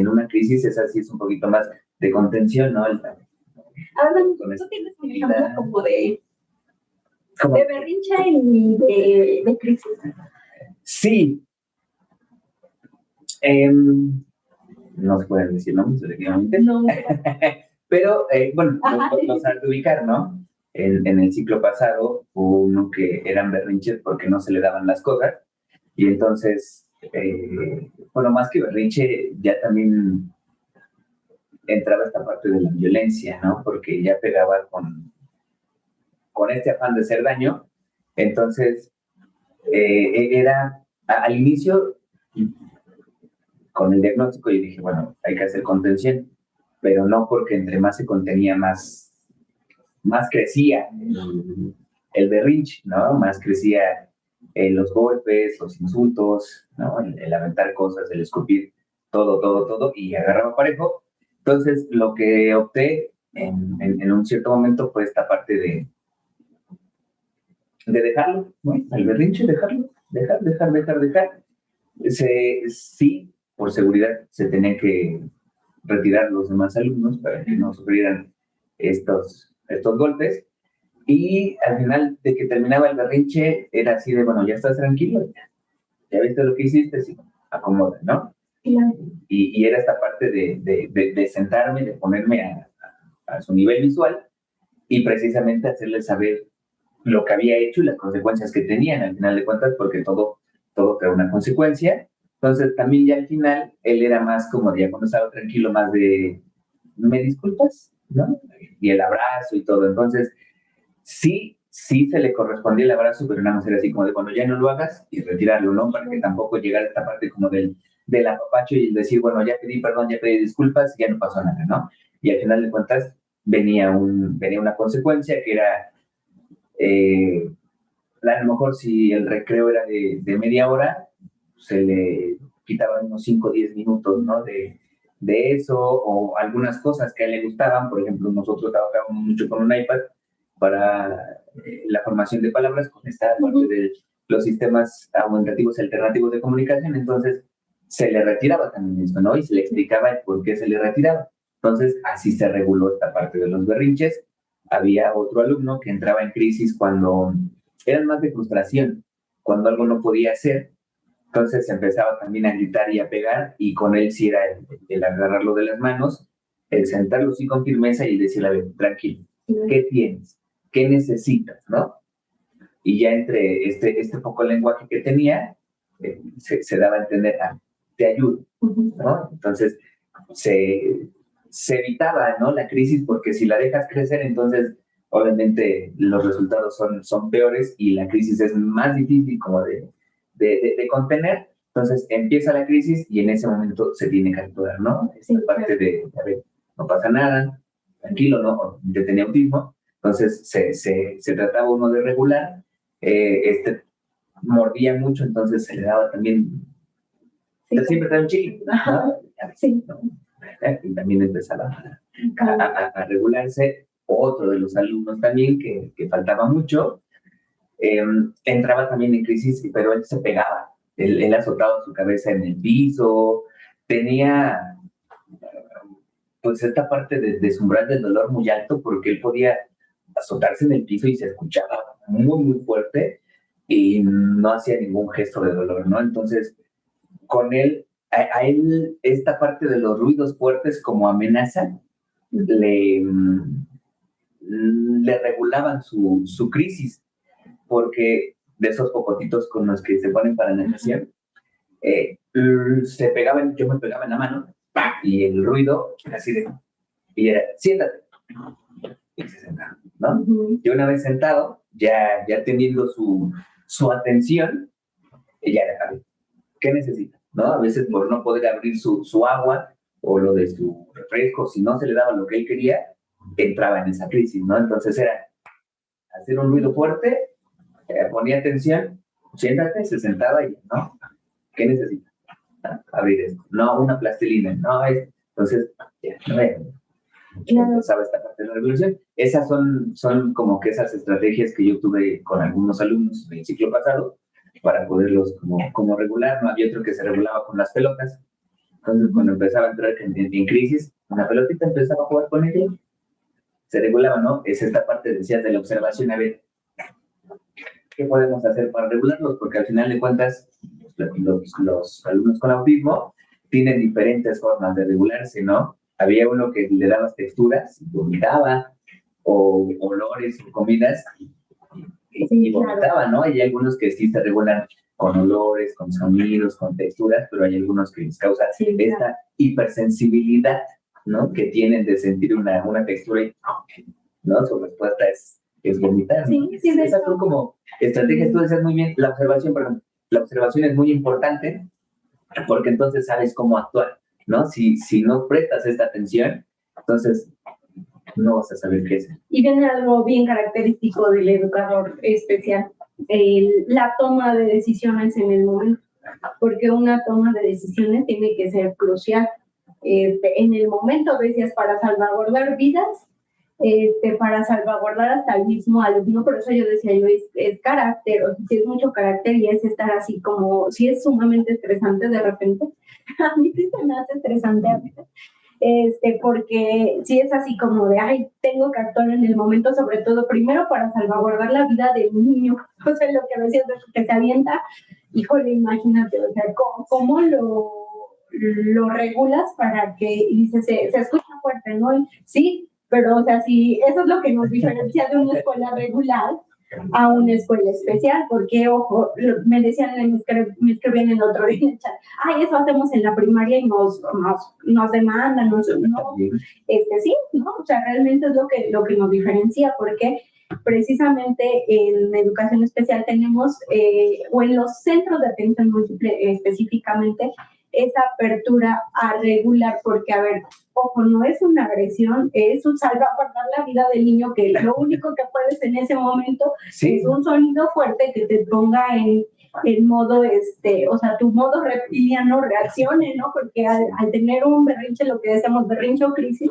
una crisis esa sí es un poquito más de contención, ¿no?
Ahora, tú tienes un ejemplo como de berrinche y de crisis.
Sí. No se pueden decir nombres, efectivamente.
No.
Pero, bueno, nos han de ubicar, ¿no? En el ciclo pasado hubo uno que eran berrinches porque no se le daban las cosas. Y entonces, bueno, más que berrinche, ya también entraba esta parte de la violencia, ¿no? Porque ya pegaba con este afán de hacer daño. Entonces, era al inicio, con el diagnóstico, yo dije, bueno, hay que hacer contención, pero no porque entre más se contenía, más crecía el berrinche, ¿no? Más crecía los golpes, los insultos, ¿no? El aventar cosas, el escupir, todo, y agarraba parejo. Entonces, lo que opté en un cierto momento fue esta parte de dejarlo, ¿no? El berrinche, dejarlo, dejar. Sí, por seguridad, se tenían que retirar los demás alumnos para que no sufrieran estos golpes. Y al final de que terminaba el berrinche, era así de, bueno, ya estás tranquilo, ya viste lo que hiciste, sí, acomoda, ¿no? Y era esta parte de sentarme, de ponerme a su nivel visual y precisamente hacerles saber lo que había hecho y las consecuencias que tenían al final de cuentas, porque todo trae una consecuencia. Entonces también ya al final él era más como, ya cuando estaba tranquilo, más de, ¿me disculpas? ¿No? Y el abrazo y todo. Entonces, sí se le correspondía el abrazo, pero nada más era así como de, bueno, ya no lo hagas y retirarlo, ¿no? Para que tampoco llegara esta parte como del apapacho y decir, bueno, ya pedí perdón, ya pedí disculpas, ya no pasó nada, ¿no? Y al final de cuentas venía una consecuencia que era, a lo mejor si el recreo era de media hora, se le quitaban unos 5 o 10 minutos, ¿no? De eso, o algunas cosas que a él le gustaban. Por ejemplo, nosotros trabajábamos mucho con un iPad para la formación de palabras, con esta parte de los sistemas aumentativos alternativos de comunicación. Entonces, se le retiraba también eso, ¿no? Y se le explicaba el por qué se le retiraba. Entonces, así se reguló esta parte de los berrinches. Había otro alumno que entraba en crisis cuando eran más de frustración, cuando algo no podía hacer. Entonces empezaba también a gritar y a pegar, y con él sí era el agarrarlo de las manos, el sentarlo sí con firmeza y decirle, a ver, tranquilo, ¿qué tienes? ¿Qué necesitas? ¿No? Y ya entre este poco lenguaje que tenía, se daba a entender, te ayudo, ¿no? Entonces se evitaba, ¿no? La crisis, porque si la dejas crecer, entonces obviamente los resultados son peores y la crisis es más difícil como de contener. Entonces empieza la crisis y en ese momento se tiene que actuar, ¿no? Esa parte de, a ver, no pasa nada, tranquilo, ¿no? Yo tenía autismo, entonces se trataba uno de regular, mordía mucho, entonces se le daba también, siempre trae un chile, ¿no?
Sí.
¿No? y también empezaba a regularse. Otro de los alumnos también que faltaba mucho, entraba también en crisis, pero él se pegaba. Él azotaba su cabeza en el piso, tenía pues esta parte de su umbral del dolor muy alto porque él podía azotarse en el piso y se escuchaba muy, muy fuerte y no hacía ningún gesto de dolor, ¿no? Entonces, con él, a él, esta parte de los ruidos fuertes como amenaza, le, le regulaban su crisis, porque de esos popotitos con los que se ponen para natación, se pegaban, yo me pegaba en la mano, ¡pah! Y el ruido, así de, y era, siéntate, y se sentaba, ¿no? Y una vez sentado, ya teniendo su atención, ella era, a ver, ¿qué necesita? ¿No? A veces por no poder abrir su agua o lo de su refresco, si no se le daba lo que él quería, entraba en esa crisis, ¿no? Entonces era hacer un ruido fuerte, ponía atención, siéntate, se sentaba y, ¿no? ¿Qué necesita? Abrir esto. No, una plastilina, no, es. Entonces, ya, no empezaba esta parte de la regulación. Esas son como que esas estrategias que yo tuve con algunos alumnos en el ciclo pasado para poderlos como regular. No había otro que se regulaba con las pelotas. Entonces, cuando empezaba a entrar en crisis, una pelotita empezaba a jugar con ella, se regulaba, ¿no? Es esta parte, decías, de la observación. A ver, ¿qué podemos hacer para regularlos? Porque al final de cuentas, los alumnos con autismo tienen diferentes formas de regularse, ¿no? Había uno que le dabas texturas, vomitaba, o olores o comidas, y vomitaba, ¿no? Hay algunos que sí se regulan con olores, con sonidos, con texturas, pero hay algunos que les causa esta hipersensibilidad, ¿no? Que tienen de sentir una textura y, ¿no? Su respuesta es vomitar.
Sí, sí,
esas son como estrategias, tú decías muy bien, la observación es muy importante porque entonces sabes cómo actuar, ¿no? Si no prestas esta atención, entonces no vas a saber qué es.
Y viene algo bien característico del educador especial, la toma de decisiones en el momento, porque una toma de decisiones tiene que ser crucial. En el momento, decías, para salvaguardar vidas, para salvaguardar hasta el mismo alumno, por eso yo decía yo, es carácter, o si es mucho carácter y es estar así como, si es sumamente estresante de repente, a mí sí se me hace estresante a veces, porque si es así como de, ay, tengo que actuar en el momento, sobre todo primero para salvaguardar la vida del niño, o sea, lo que decías de que se avienta, híjole, imagínate, o sea, ¿cómo lo regulas para que, y dice, se escucha fuerte, ¿no? Sí, pero, o sea, si eso es lo que nos diferencia de una escuela regular a una escuela especial, porque, ojo, me decían, me escribían en otro día en el chat, ay, eso hacemos en la primaria y nos demandan, no, sí, ¿no? O sea, realmente es lo que nos diferencia, porque precisamente en educación especial tenemos, o en los centros de atención múltiple específicamente, esa apertura a regular, porque, a ver, ojo, no es una agresión, es un salvaguardar la vida del niño, que lo único que puedes en ese momento es un sonido fuerte que te ponga en modo, o sea, tu modo reptiliano reaccione, ¿no? Porque al tener un berrinche, lo que decimos berrinche o crisis,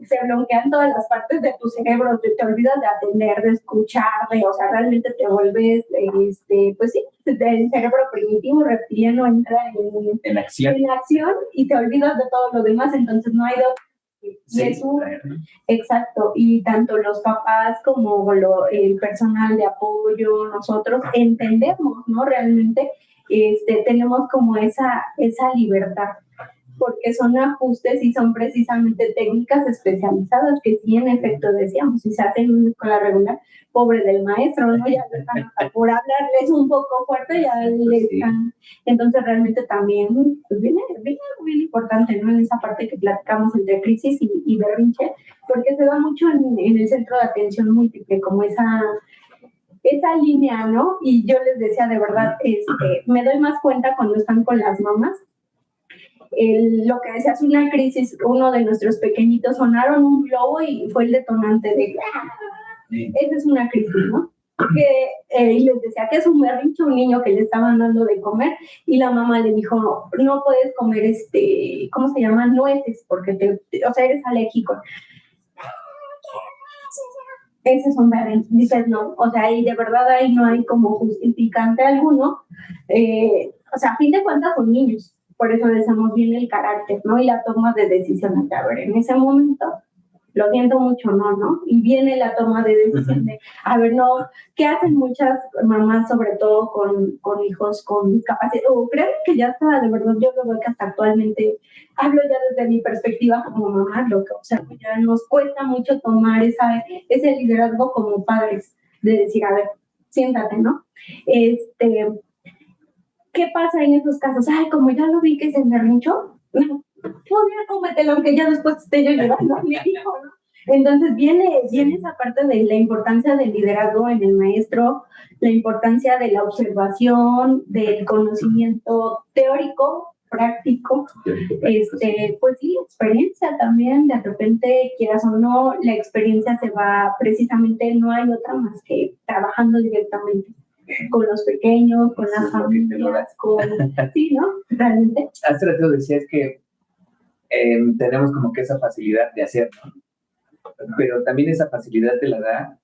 se bloquean todas las partes de tu cerebro, te olvidas de atender, de escuchar, o sea, realmente te vuelves, pues sí, el cerebro primitivo, reptiliano, entra en acción y te olvidas de todo lo demás, entonces no hay y eso, exacto, y tanto los papás como el personal de apoyo, nosotros entendemos, ¿no? Realmente tenemos como esa libertad, porque son ajustes y son precisamente técnicas especializadas que sí, en efecto, decíamos, si se hacen en una escuela regular, pobre del maestro, ¿no? Ya le están, por hablarles un poco fuerte, ya le están, entonces realmente también, pues viene muy importante, ¿no? En esa parte que platicamos entre crisis y berrinche, porque se da mucho en el centro de atención múltiple, como esa línea, ¿no? Y yo les decía, de verdad, me doy más cuenta cuando están con las mamás. Lo que decías, una crisis, uno de nuestros pequeñitos sonaron un globo y fue el detonante de esa es una crisis, ¿no? y les decía que es un berrinche, un niño que le estaban dando de comer, y la mamá le dijo, no puedes comer, ¿cómo se llama? Nueces, porque o sea, eres alérgico. Ese es un berrinche, dices no, o sea, y de verdad ahí no hay como justificante alguno, o sea, a fin de cuentas son niños, por eso decimos bien el carácter, ¿no? Y la toma de decisiones, a ver, en ese momento, lo siento mucho, ¿no? Y viene la toma de decisión de, a ver, no, ¿qué hacen muchas mamás, sobre todo con hijos con discapacidad? O creo que ya está, de verdad, yo lo veo que hasta actualmente, hablo ya desde mi perspectiva como mamá, lo que observo, ya nos cuesta mucho tomar ese liderazgo como padres, de decir, a ver, siéntate, ¿no? ¿Qué pasa en esos casos? Ay, como ya lo vi que se me rinchó, podría cómetelo, aunque ya después esté yo llevando a mi hijo, ¿no? Entonces viene esa parte de la importancia del liderazgo en el maestro, la importancia de la observación, del conocimiento teórico, práctico, pues sí, experiencia también, de repente, quieras o no, la experiencia se va precisamente, no hay otra más que trabajando directamente con los pequeños, con las familias, sí, ¿no? Realmente.
Hace rato decías que tenemos como que esa facilidad de hacer, pero también esa facilidad te la da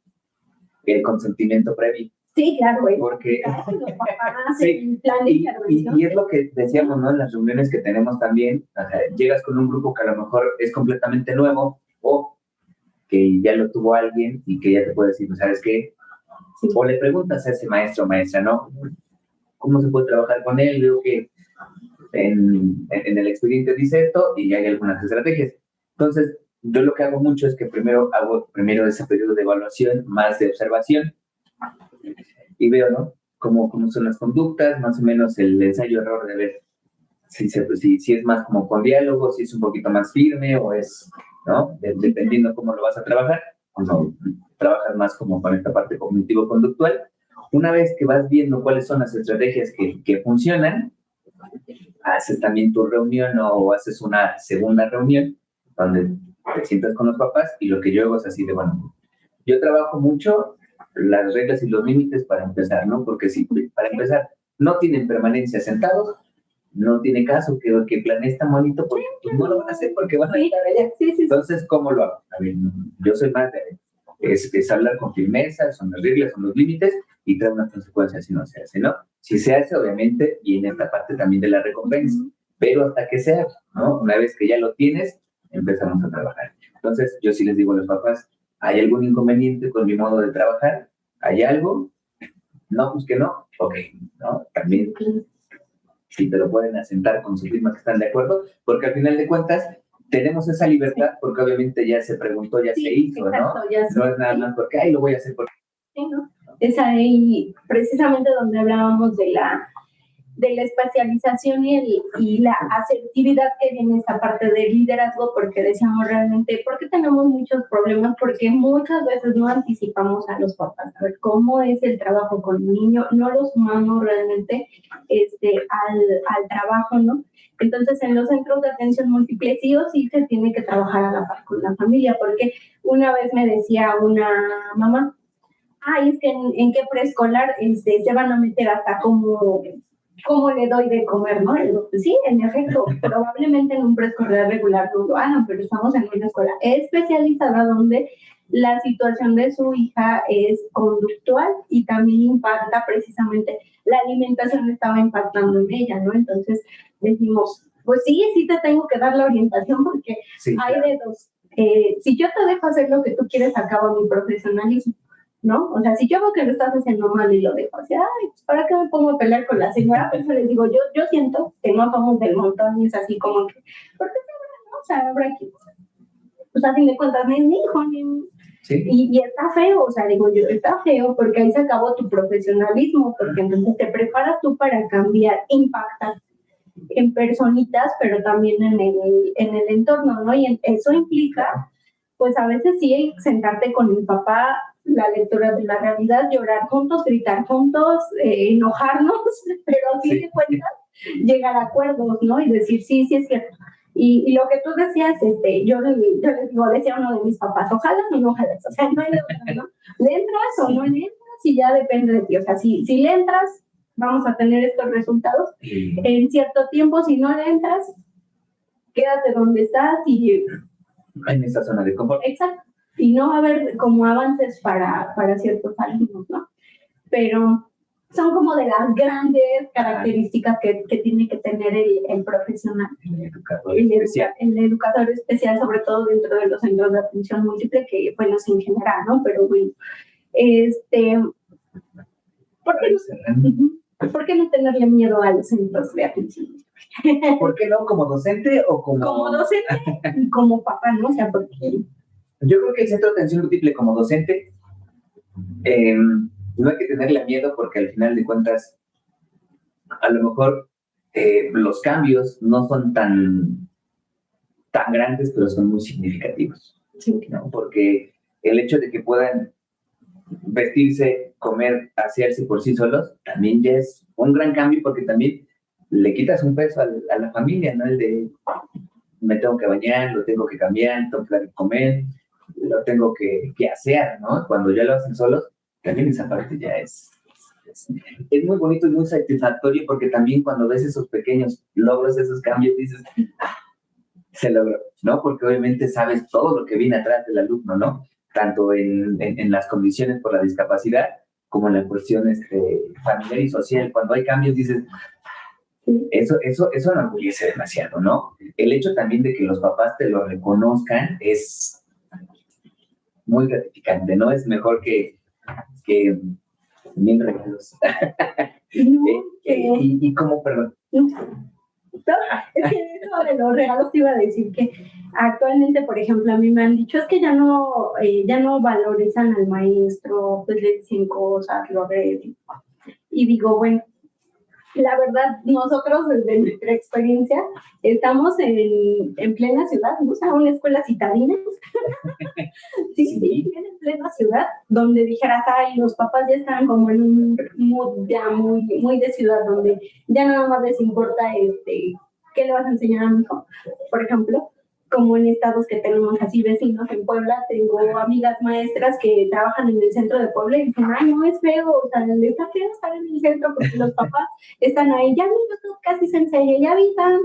el consentimiento previo.
Sí, claro, güey.
Porque
los papás,
sí,
el plan de intervención.
Y es lo que decíamos, ¿no? En las reuniones que tenemos también, o sea, llegas con un grupo que a lo mejor es completamente nuevo o que ya lo tuvo alguien y que ya te puede decir, ¿sabes qué? Sí. O le preguntas a ese maestro o maestra, ¿no? ¿Cómo se puede trabajar con él? Veo que en el expediente dice esto y hay algunas estrategias. Entonces, yo lo que hago mucho es que primero hago ese periodo de evaluación más de observación y veo, ¿no? Cómo son las conductas, más o menos el ensayo-error de ver si es más como con diálogo, si es un poquito más firme o es, ¿no? Dependiendo cómo lo vas a trabajar, o no, trabajas más como con esta parte cognitivo-conductual. Una vez que vas viendo cuáles son las estrategias que funcionan, haces también tu reunión o haces una segunda reunión donde te sientas con los papás y lo que yo hago es así de, bueno, yo trabajo mucho las reglas y los límites para empezar, ¿no? Porque si para empezar no tienen permanencia sentados, no tiene caso que planees tan bonito porque pues, no lo van a hacer porque van a estar allá. Entonces, ¿cómo lo hago? A ver, yo soy más de es hablar con firmeza, son las reglas, son los límites y trae unas consecuencias si no se hace, ¿no? Si se hace, obviamente, viene esta parte también de la recompensa, pero hasta que se haga, ¿no? Una vez que ya lo tienes, empezamos a trabajar. Entonces, yo sí les digo a los papás, ¿hay algún inconveniente con mi modo de trabajar? ¿Hay algo? No, pues que no. Ok, ¿no? También, si te lo pueden asentar con su firma que están de acuerdo, porque al final de cuentas, tenemos esa libertad porque obviamente ya se preguntó, ya se hizo, exacto, ¿no? No es nada más porque, ay, lo voy a hacer porque...
Sí, ¿no? Es ahí precisamente donde hablábamos de la especialización y la asertividad que viene esta parte del liderazgo, porque decíamos realmente, ¿por qué tenemos muchos problemas? Porque muchas veces no anticipamos a los papás, a ver cómo es el trabajo con el niño, no los sumamos realmente al trabajo, ¿no? Entonces, en los centros de atención múltiple sí o sí se tiene que trabajar a la par con la familia, porque una vez me decía una mamá, ay, es que en qué preescolar se van a meter hasta cómo le doy de comer, ¿no? Sí, en efecto, probablemente en un preescolar regular no lo hagan, pero estamos en una escuela especializada donde la situación de su hija es conductual y también impacta precisamente, la alimentación estaba impactando en ella, ¿no? Entonces decimos, pues sí te tengo que dar la orientación porque sí, hay de dos. Si yo te dejo hacer lo que tú quieres, acabo mi profesionalismo, ¿no? O sea, si yo veo que lo estás haciendo mal y lo dejo así, ay, pues ¿para qué me pongo a pelear con la señora? Por eso les digo, yo siento que no somos del montón y es así como que, ¿por qué no? O sea, habrá que, pues a fin de cuentas, ni mi hijo, ni... Sí. Y está feo, o sea, digo yo, está feo porque ahí se acabó tu profesionalismo, porque entonces te preparas tú para cambiar, impactar en personitas, pero también en el entorno, ¿no? Y eso implica, pues a veces sí, sentarte con mi papá, la lectura de la realidad, llorar juntos, gritar juntos, enojarnos, pero a fin de cuentas llegar a acuerdos, ¿no? Y decir, sí es cierto. Y lo que tú decías, yo les digo, decía uno de mis papás, ojalá no, ojalá, o sea, no hay de otra, ¿no? ¿Le entras o no le entras? y ya depende de ti. O sea, si le entras, vamos a tener estos resultados. En cierto tiempo, si no le entras, quédate donde estás y...
En esa zona de confort.
Exacto. Y no va a haber como avances para ciertos alumnos, ¿no? Pero son como de las grandes características que tiene que tener el profesional. El educador especial, sobre todo dentro de los centros de atención múltiple, que, bueno, es en general, ¿no? Pero bueno, ¿por qué no tenerle miedo a los centros de atención múltiple?
¿Por qué no? ¿Como docente o como...?
Como docente y como papá, ¿no? O sea, porque...
Yo creo que el centro de atención múltiple como docente no hay que tenerle miedo porque al final de cuentas a lo mejor los cambios no son tan grandes, pero son muy significativos,
sí,
¿no? Porque el hecho de que puedan vestirse, comer, asearse por sí solos, también ya es un gran cambio porque también le quitas un peso a la familia, ¿no? El de me tengo que bañar, lo tengo que cambiar, tengo que comer, lo tengo que asear, ¿no? Cuando ya lo hacen solos, también esa parte ya es muy bonito y muy satisfactorio porque también cuando ves esos pequeños logros, esos cambios, dices, se logró, ¿no? Porque obviamente sabes todo lo que viene atrás del alumno, ¿no? Tanto en las condiciones por la discapacidad como en la cuestión familiar y social. Cuando hay cambios dices, eso enorgullece demasiado, ¿no? El hecho también de que los papás te lo reconozcan es muy gratificante, ¿no? Es mejor que 1000 regalos. ¿Y cómo, perdón?
Es que eso de los regalos te iba a decir que actualmente, por ejemplo, a mí me han dicho es que ya no valorizan al maestro, pues le dicen cosas, lo agreden. Y digo, bueno, la verdad, nosotros desde nuestra experiencia estamos en plena ciudad, ¿no? O sea, una escuela citadina. Sí, en plena ciudad, donde dijeras, ay, los papás ya están como en un mood ya muy de ciudad, donde ya nada más les importa qué le vas a enseñar a mi hijo, por ejemplo, como en estados que tenemos así vecinos en Puebla, tengo amigas maestras que trabajan en el centro de Puebla y dicen, ay, no es feo, o sea, está feo estar en el centro porque los papás están ahí, ya vi casi se enseña, ya vi tan.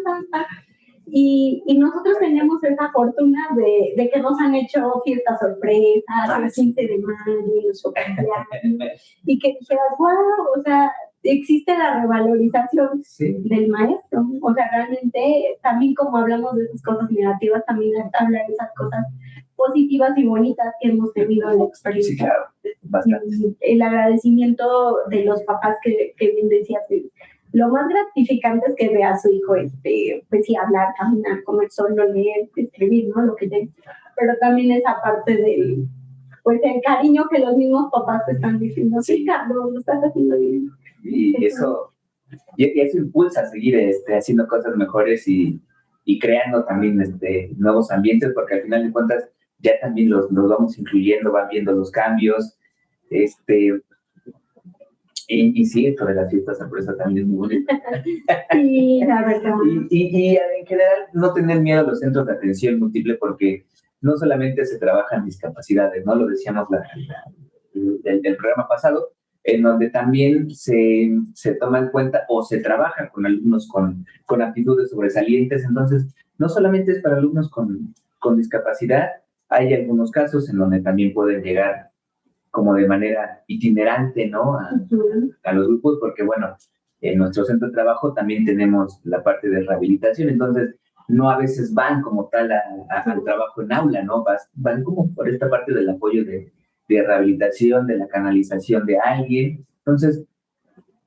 Y nosotros tenemos esa fortuna de que nos han hecho fiestas sorpresas, el 15 de mayo, los cumpleaños, y que dijeras, wow, o sea, existe la revalorización del maestro. O sea, realmente, también como hablamos de esas cosas negativas, también hablar de esas cosas positivas y bonitas que hemos tenido en la experiencia.
Sí, claro, bastante.
El agradecimiento de los papás que bien decías, lo más gratificante es que vea a su hijo, pues sí, hablar, caminar, comer solo, leer, escribir, ¿no? Lo que sea. Pero también esa parte del, pues el cariño que los mismos papás te están diciendo, sí, Carlos, lo estás haciendo bien.
Y eso impulsa a seguir haciendo cosas mejores y creando también nuevos ambientes, porque al final de cuentas ya también los vamos incluyendo, van viendo los cambios, y sí, esto de las fiestas sorpresa también es muy bonito.
Sí, la verdad.
Y en general no tener miedo a los centros de atención múltiple porque no solamente se trabajan discapacidades, ¿no? Lo decíamos del programa pasado, en donde también se toma en cuenta o se trabaja con alumnos con aptitudes sobresalientes. Entonces, no solamente es para alumnos con discapacidad, hay algunos casos en donde también pueden llegar como de manera itinerante, ¿no? A los grupos, porque bueno, en nuestro centro de trabajo también tenemos la parte de rehabilitación, entonces no a veces van como tal al trabajo en aula, ¿no? Van como por esta parte del apoyo de rehabilitación, de la canalización de alguien. Entonces,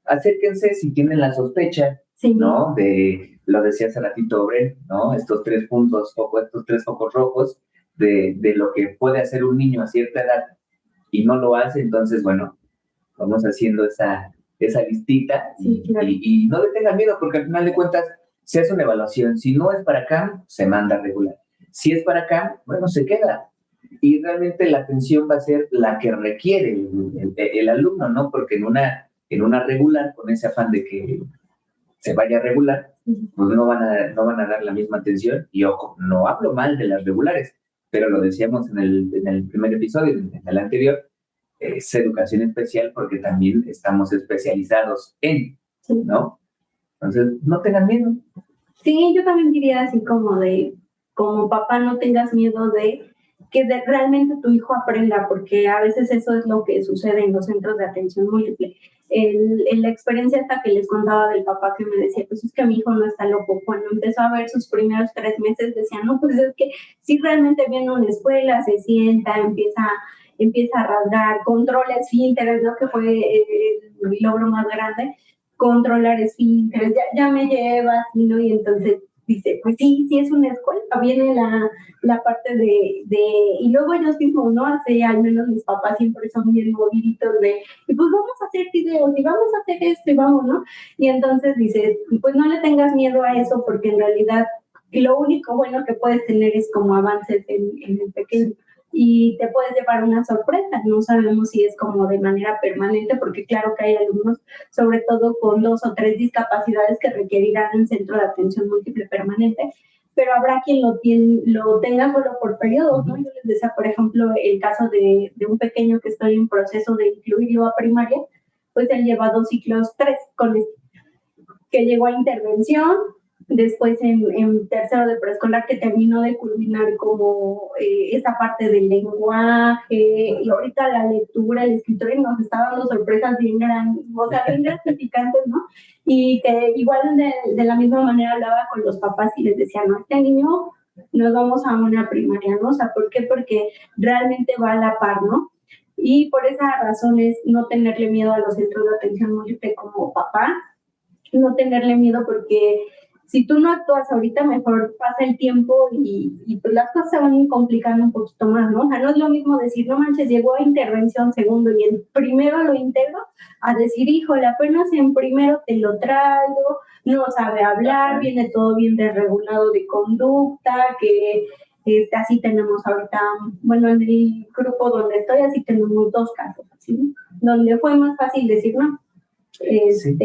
acérquense si tienen la sospecha, sí, ¿no? Lo decía hace ratito Bren, ¿no? Estos 3 puntos, estos 3 focos rojos de lo que puede hacer un niño a cierta edad y no lo hace, entonces, bueno, vamos haciendo esa listita, sí, claro. y no le tengan miedo, porque al final de cuentas se hace una evaluación. Si no es para acá, se manda regular. Si es para acá, bueno, se queda. Y realmente la atención va a ser la que requiere el alumno, ¿no? Porque en una regular, con ese afán de que se vaya a regular, pues no van a dar la misma atención. Y ojo, no hablo mal de las regulares, pero lo decíamos en el primer episodio, en el anterior, es educación especial porque también estamos especializados en, ¿no? Entonces, no tengan miedo.
Sí, yo también diría así como papá, no tengas miedo de que realmente tu hijo aprenda, porque a veces eso es lo que sucede en los centros de atención múltiple. En la experiencia esta que les contaba del papá que me decía, pues es que mi hijo no está loco. Cuando empezó a ver sus primeros 3 meses, decía, no, pues es que sí realmente viene a una escuela, se sienta, empieza a rasgar, controla esfínteres, ¿no? Que fue el logro más grande, controlar esfínteres, ya me llevas, ¿no? Y entonces dice, pues sí, sí es una escuela, viene la parte y luego ellos mismos, ¿no? Hace, al menos mis papás siempre son bien moviditos y pues vamos a hacer videos, y vamos a hacer esto, y vamos, ¿no? Y entonces dice, pues no le tengas miedo a eso, porque en realidad lo único bueno que puedes tener es como avances en el pequeño. Y te puedes llevar una sorpresa, no sabemos si es como de manera permanente, porque claro que hay alumnos, sobre todo con 2 o 3 discapacidades que requerirán un centro de atención múltiple permanente, pero habrá quien lo tenga solo por periodos, ¿no? Yo les decía, por ejemplo, el caso de un pequeño que estoy en proceso de incluirlo a primaria, pues él lleva 2 ciclos, 3 con este, que llegó a intervención, después en tercero de preescolar que terminó de culminar como esa parte del lenguaje, y ahorita la lectura, el escritorio, nos está dando sorpresas bien grandes, o sea, bien gratificantes, ¿no? Y que igual de la misma manera hablaba con los papás y les decía, no, este niño nos vamos a una primaria, ¿no? O sea, ¿por qué? Porque realmente va a la par, ¿no? Y por esa razón es no tenerle miedo a los centros de atención múltiple como papá, no tenerle miedo, porque si tú no actúas ahorita, mejor pasa el tiempo y pues las cosas se van complicando un poquito más, ¿no? O sea, no es lo mismo decir, no manches, llegó a intervención segundo y en primero lo integro, a decir, híjole, apenas en primero te lo traigo, no sabe hablar, viene todo bien desregulado de conducta, que así tenemos ahorita, bueno, en el grupo donde estoy, así tenemos 2 casos, ¿sí? Donde fue más fácil decir, no,
Sí.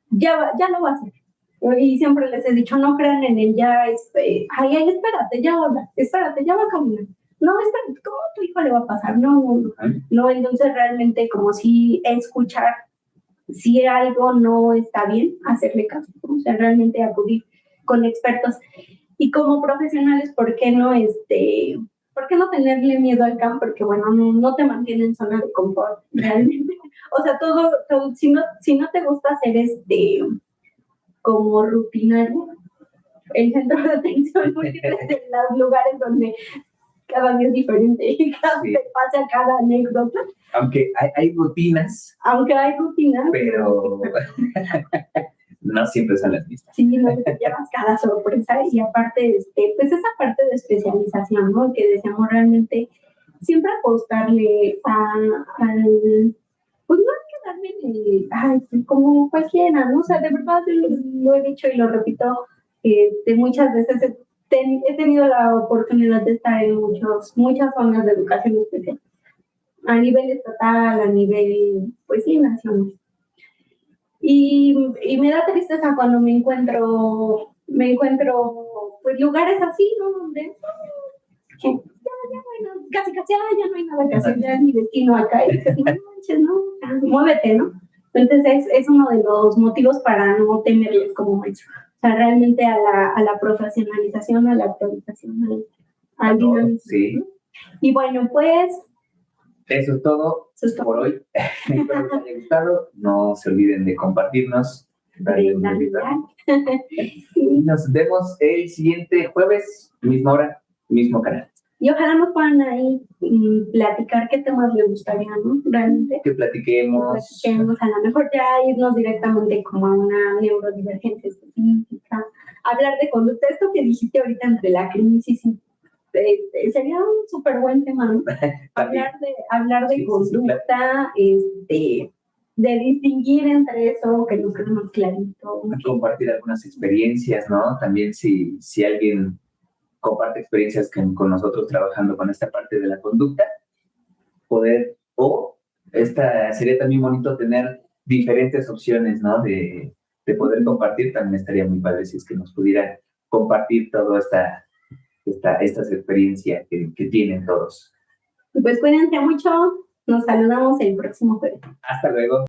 ya lo va a hacer. Y siempre les he dicho, no crean en el ya, ay, espérate, ya habla, espérate, ya va a caminar. No, espérate, ¿cómo a tu hijo le va a pasar? No, entonces realmente como si escuchar, si algo no está bien, hacerle caso, ¿no? O sea, realmente acudir con expertos. Y como profesionales, ¿por qué no tenerle miedo al campo? Porque bueno, no te mantiene en zona de confort, realmente. O sea, todo si no te gusta hacer como rutinario, el centro de atención múltiple es de los lugares donde cada día es diferente y te pasa cada anécdota.
Aunque hay rutinas. Pero no siempre son las mismas.
Sí, no te llevas cada sorpresa y aparte, pues esa parte de especialización, ¿no? Que deseamos realmente siempre apostarle al, pues no quedarme como cualquiera, ¿no? O sea, de verdad lo he dicho y lo repito, muchas veces he tenido la oportunidad de estar en muchas zonas de educación especial, a nivel estatal, a nivel, pues sí, nacional. Y me da tristeza cuando me encuentro pues lugares así, ¿no? Donde ya bueno, casi, ya no hay nada que hacer, ya es mi destino acá, y dices, no manches, no, muévete, ¿no? Entonces es uno de los motivos para no tenerles como maestro. O sea, realmente a la profesionalización, a la actualización, al dinamismo.
Sí.
Y bueno, pues
eso es todo por hoy. Espero les haya gustado. No se olviden de compartirnos. Y nos vemos el siguiente jueves, misma hora, mismo canal.
Y ojalá nos puedan ahí platicar qué temas les gustaría, ¿no? Realmente.
Que platiquemos.
A lo mejor ya irnos directamente como a una neurodivergencia específica. Hablar de conducta, esto que dijiste ahorita entre la crisis y sería un súper buen tema, ¿no? hablar de conducta, de distinguir entre eso, que nos quede más clarito.
Compartir algunas experiencias, ¿no? También si alguien comparte experiencias con nosotros trabajando con esta parte de la conducta, sería también bonito tener diferentes opciones, ¿no? De poder compartir, también estaría muy padre si es que nos pudiera compartir todas estas experiencias que tienen todos.
Pues cuídense mucho. Nos saludamos el próximo jueves.
Hasta luego.